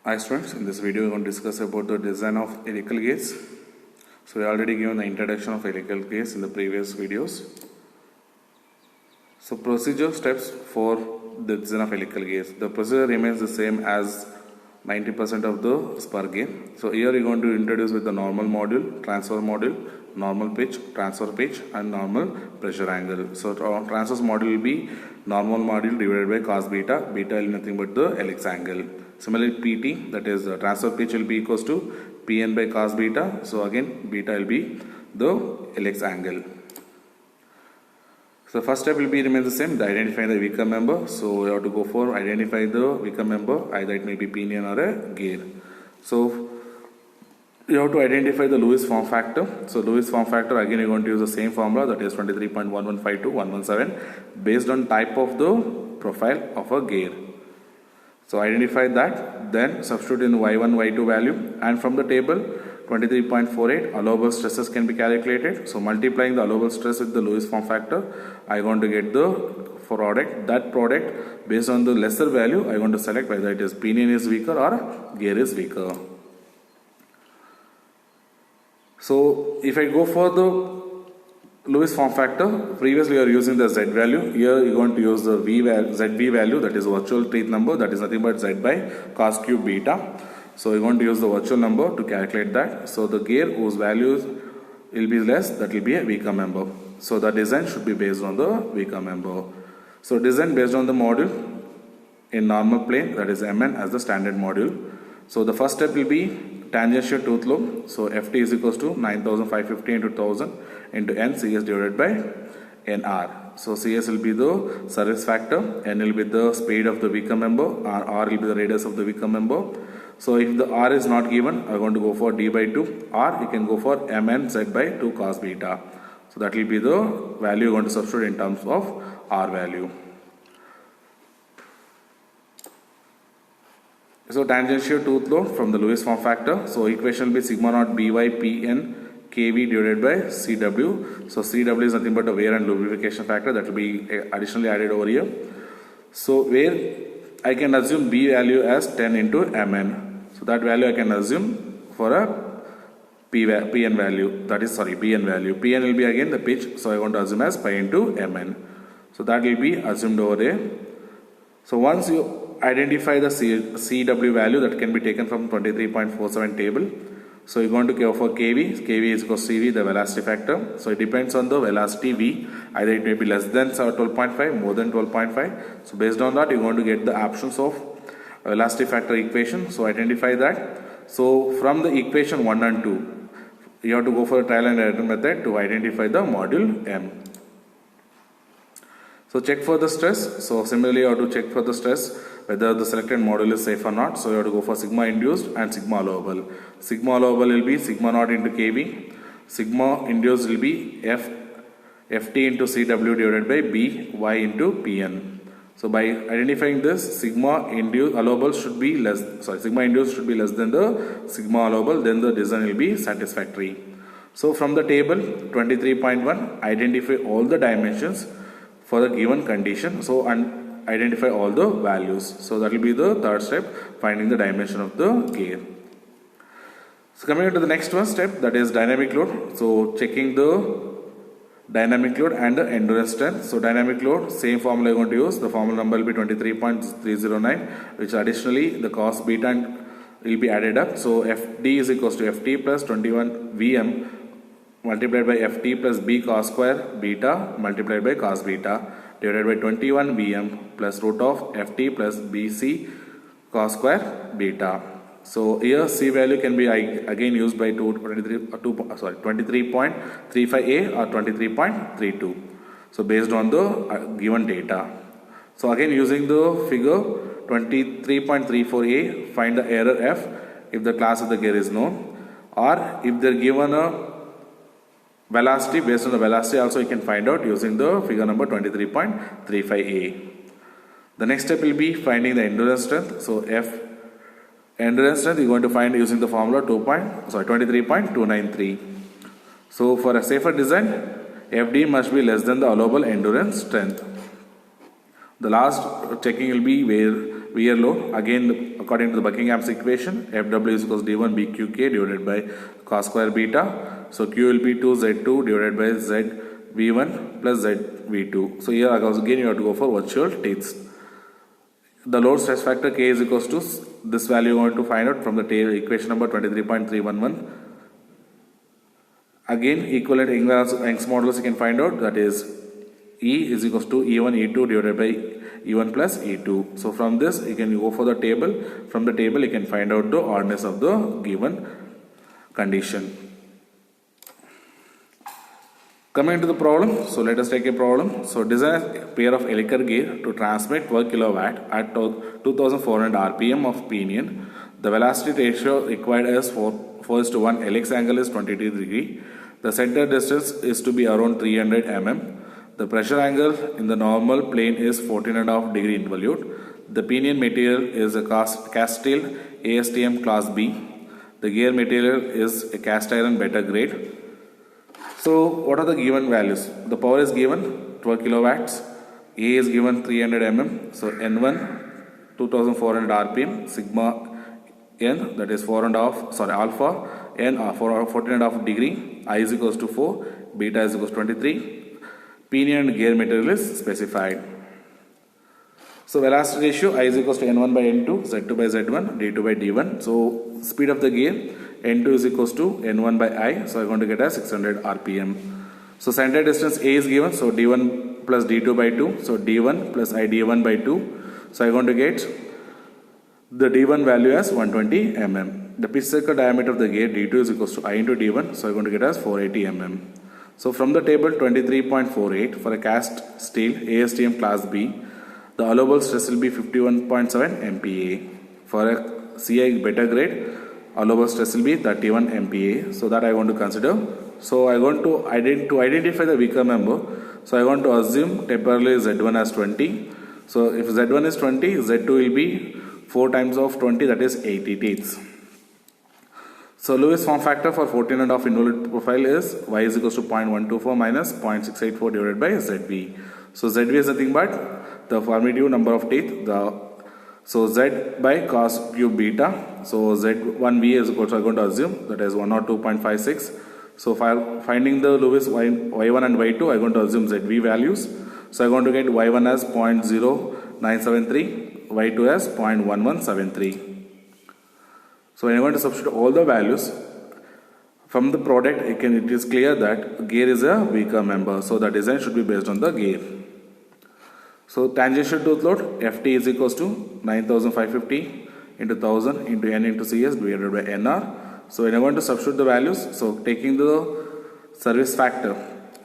Hi students, in this video we are going to discuss about the design of helical gears. So we already given the introduction of helical gears in the previous videos. So procedure steps for the design of helical gears. The procedure remains the same as 90% of the spur gear. So here we are going to introduce with the normal module, transfer module, normal pitch, transfer pitch and normal pressure angle. So transverse module will be normal module divided by cos beta. Beta will be nothing but the helix angle. Similarly PT, that is transfer pitch will be equals to Pn by cos beta. So again beta will be the helix angle. So first step will be remains the same, identify the weaker member. So we have to go for identify the weaker member, either it may be pinion or a gear. So you have to identify the Lewis form factor. So Lewis form factor, again you're going to use the same formula, that is 23.1152 117 based on type of the profile of a gear. So identify that, then substitute in Y1, Y2 value, and from the table 23.48 allowable stresses can be calculated. So multiplying the allowable stress with the Lewis form factor, I want to get the product. That product based on the lesser value, I want to select whether it is pinion is weaker or gear is weaker. So if I go for the Lewis form factor, previously you are using the Z value. Here you are going to use the ZV value, that is virtual teeth number, that is nothing but Z by cos cube beta. So you are going to use the virtual number to calculate that. So the gear whose values will be less, that will be a weaker member. So the design should be based on the weaker member. So design based on the module in normal plane, that is MN as the standard module. So the first step will be tangential tooth lobe. So Ft is equals to 9550 into 1000 into N CS divided by NR. So CS will be the service factor, N will be the speed of the weaker member, R will be the radius of the weaker member. So if the R is not given, I am going to go for D by 2. R you can go for Mn Z by 2 cos beta. So that will be the value you are going to substitute in terms of R value. So tangential tooth lobe from the Lewis form factor. So equation will be sigma naught By Pn Kv divided by Cw. So Cw is nothing but a wear and lubrication factor that will be additionally added over here. So where I can assume B value as 10 into Mn. So that value I can assume for a Pn value, that is Bn value. Pn will be again the pitch, so I want to assume as pi into Mn. So that will be assumed over there. So once you identify the Cw value, that can be taken from 23.47 table. So you're going to go for Kv. Kv is equal to Cv, the velocity factor. So it depends on the velocity V. Either it may be less than 12.5, more than 12.5. So based on that, you're going to get the options of velocity factor equation. So identify that. So from the equation 1 and 2, you have to go for a trial and error method to identify the module M. So check for the stress. So similarly, you have to check for the stress whether the selected module is safe or not. So you have to go for sigma induced and sigma allowable. Sigma allowable will be sigma naught into Kv. Sigma induced will be Ft into Cw divided by By into Pn. So by identifying this, sigma induced allowable should be sigma induced should be less than the sigma allowable, then the design will be satisfactory. So from the table 23.1, identify all the dimensions for the given condition. So and identify all the values. So that will be the third step, finding the dimension of the gear. So coming to the next one step, that is dynamic load. So checking the dynamic load and the endurance strength. So dynamic load, same formula you are going to use. The formula number will be 23.309, which additionally the cos beta will be added up. So Fd is equals to Ft plus 21 Vm multiplied by Ft plus B cos square beta multiplied by cos beta divided by 21 Vm plus root of Ft plus Bc cos square beta. So here C value can be again used by 23.35a or 23.32. So based on the given data. So again using the figure 23.34a, find the error F if the class of the gear is known, or if they are given a velocity, based on the velocity also you can find out using the figure number 23.35a. The next step will be finding the endurance strength. So endurance strength you are going to find using the formula 23.293. So for a safer design, Fd must be less than the allowable endurance strength. The last checking will be where wear load. Again, according to the Buckingham's equation, Fw is equals d1 bqk divided by cos square beta. So Q will be 2z2 divided by zv1 plus zv2. So here again you have to go for virtual teeth. The load stress factor K is equals to this value you want to find out from the equation number 23.311. Again, equivalent Young's modulus you can find out, that is E is equals to E1 E2 divided by E1 plus E2. So from this you can go for the table. From the table you can find out the oddness of the given condition. Coming to the problem, so let us take a problem. So design a pair of Ellicott gear to transmit 12 kilowatt at 2400 rpm of pinion. The velocity ratio required is 4:1. Helix angle is 22 degree. The center distance is to be around 300 mm. The pressure angle in the normal plane is 14.5 degree involute. The pinion material is a cast steel ASTM class B. The gear material is a cast iron better grade. So what are the given values? The power is given 12 kilowatts. A is given 300 mm. So N1 2400 rpm, sigma N, that is alpha N 14.5 degree, I is equals to 4, beta is equals to 23. Pinion and gear material is specified. So velocity ratio I is equals to N1 by N2, Z2 by Z1, D2 by D1. So speed of the gear N2 is equals to N1 by I. So I'm going to get a 600 rpm. So center distance A is given. So D1 plus D2 by 2. So D1 plus I D1 by 2. So I'm going to get the D1 value as 120 mm. The pitch circle diameter of the gear D2 is equals to I into D1. So I'm going to get as 480 mm. So from the table 23.48 for a cast steel ASTM class B, the allowable stress will be 51.7 MPa. For a CI better grade, allowable stress will be 31 MPa. So that I want to consider. So I want to identify the weaker member. So I want to assume temporarily Z1 as 20. So if Z1 is 20, Z2 will be 4 times of 20, that is 80 teeth. So Lewis form factor for 14.5 involute profile is y is equals to 0.124 minus 0.684 divided by ZV. So ZV is nothing but the formative number of teeth. So Z by cos cube beta. So Z1V is equal to, I'm going to assume, that is 102.56. So finding the Lewis y1 and y2, I'm going to assume ZV values. So I'm going to get y1 as 0.0973, y2 as 0.1173. So I'm going to substitute all the values. From the product, it is clear that gear is a weaker member. So the design should be based on the gear. So tangential tooth load, Ft is equals to 9550 into 1000 into N into Cs divided by Nr. So when I'm going to substitute the values, so taking the service factor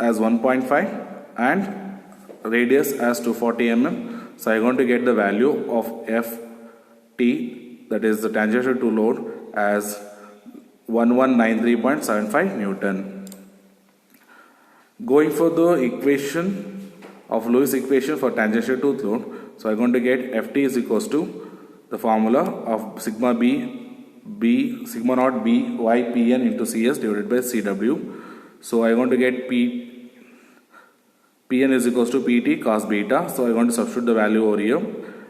as 1.5 and radius as 240 mm. So I'm going to get the value of Ft, that is the tangential to load, as 1193.75 Newton. Going for the equation of Lewis equation for tangential tooth load, so I'm going to get Ft is equals to the formula of sigma sigma naught B y Pn into Cs divided by Cw. So I'm going to get Pn is equals to Pt cos beta. So I'm going to substitute the value over here.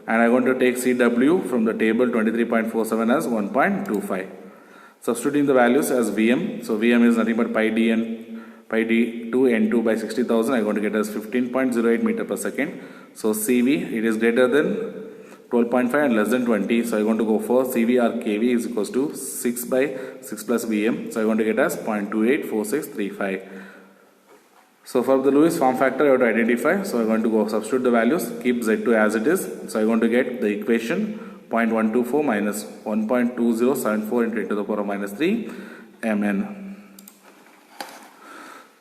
And I'm going to take Cw from the table 23.47 as 1.25. Substituting the values as Vm. So Vm is nothing but pi d2 n2 by 60,000. I'm going to get as 15.08 meter per second. So Cv, it is greater than 12.5 and less than 20. So I'm going to go for Cv or Kv is equals to 6 by 6 plus Vm. So I'm going to get as 0.284635. So for the Lewis form factor, I have to identify. So I'm going to go substitute the values, keep Z2 as it is. So I'm going to get the equation 0.124 minus 1.2074 into 10 to the power of minus 3 Mn.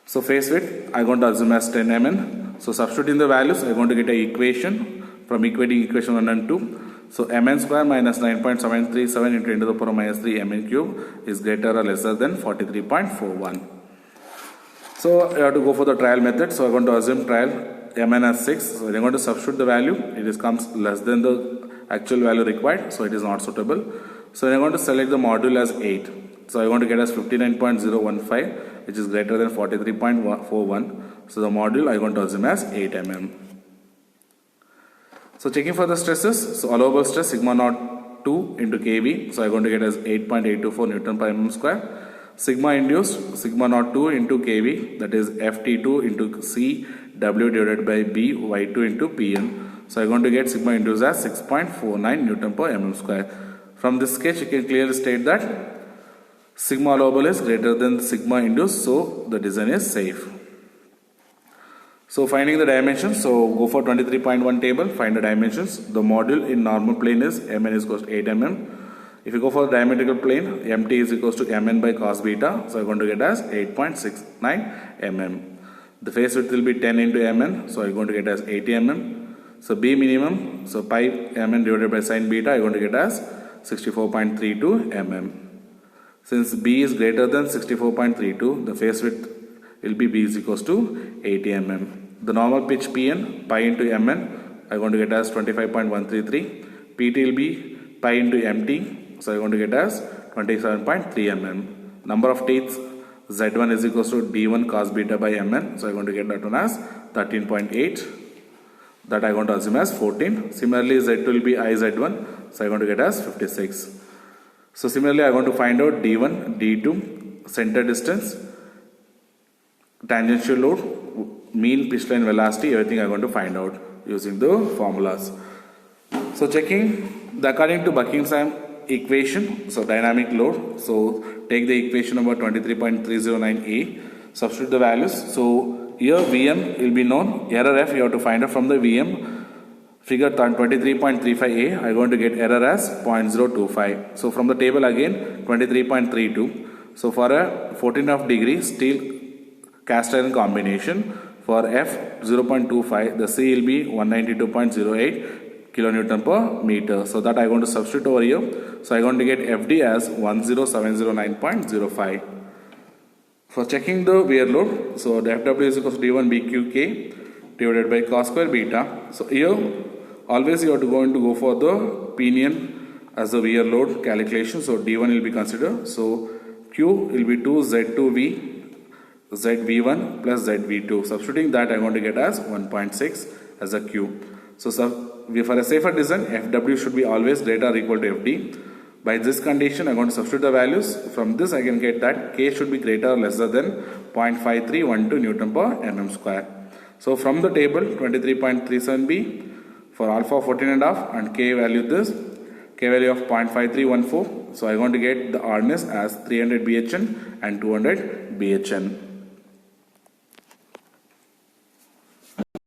So face width, I'm going to assume as 10 Mn. So substituting the values, I'm going to get an equation from equating equation 1 and 2. So Mn square minus 9.737 into 10 to the power of minus 3 Mn cube is greater or lesser than 43.41. So you have to go for the trial method. So I'm going to assume trial Mn as 6. So I'm going to substitute the value. It comes less than the actual value required. So it is not suitable. So I'm going to select the module as 8. So I'm going to get as 59.015, which is greater than 43.41. So the module I'm going to assume as 8 mm. So checking for the stresses, so allowable stress sigma naught 2 into kV, so I'm going to get as 8.824 Newton per mm square. Sigma induced sigma naught 2 into kV, that is Ft2 into Cw divided by B Y2 into Pn. So I'm going to get sigma induced as 6.49 Newton per mm square. From this sketch you can clearly state that sigma allowable is greater than sigma induced, so the design is safe. So finding the dimensions, so go for 23.1 table, find the dimensions. The module in normal plane is Mn is equals to 8 mm. If you go for the diametrical plane, Mt is equals to Mn by cos beta, so I'm going to get as 8.69 mm. The face width will be 10 into Mn, so I'm going to get as 80 mm. So B minimum, so pi Mn divided by sin beta, I'm going to get as 64.32 mm. Since B is greater than 64.32, the face width will be B is equals to 80 mm. The normal pitch Pn, pi into Mn, I'm going to get as 25.133. Pt will be pi into Mt, so I'm going to get as 27.3 mm. Number of teeth, Z1 is equals to D1 cos beta by Mn, so I'm going to get that one as 13.8. That I'm going to assume as 14. Similarly, Z2 will be IZ1, so I'm going to get as 56. So similarly, I'm going to find out D1, D2, center distance, tangential load, mean pitch line velocity, everything I'm going to find out using the formulas. So checking according to Buckingham equation, so dynamic load, so take the equation number 23.309a, substitute the values. So here Vm will be known, error F you have to find out from the Vm. Figure 23.35a, I'm going to get error as 0.025. So from the table again 23.32. So for a 14.5 degree steel cast iron combination, for F 0.25, the C will be 192.08 kilonewton per meter. So that I'm going to substitute over here. So I'm going to get FD as 10709.05. For checking the wear load, so the FW is equals to D1 BQK divided by cos square beta. So here always you are going to go for the pinion as the wear load calculation. So D1 will be considered. So Q will be 2Z2V ZV1 plus ZV2. Substituting that, I'm going to get as 1.6 as a Q. So for a safer design, FW should be always greater or equal to FD. By this condition, I'm going to substitute the values. From this, I can get that K should be greater or lesser than 0.5312 Newton per mm square. So from the table 23.37b for alpha 14.5 and K value this, K value of 0.5314. So I'm going to get the hardness as 300 BHN and 200 BHN.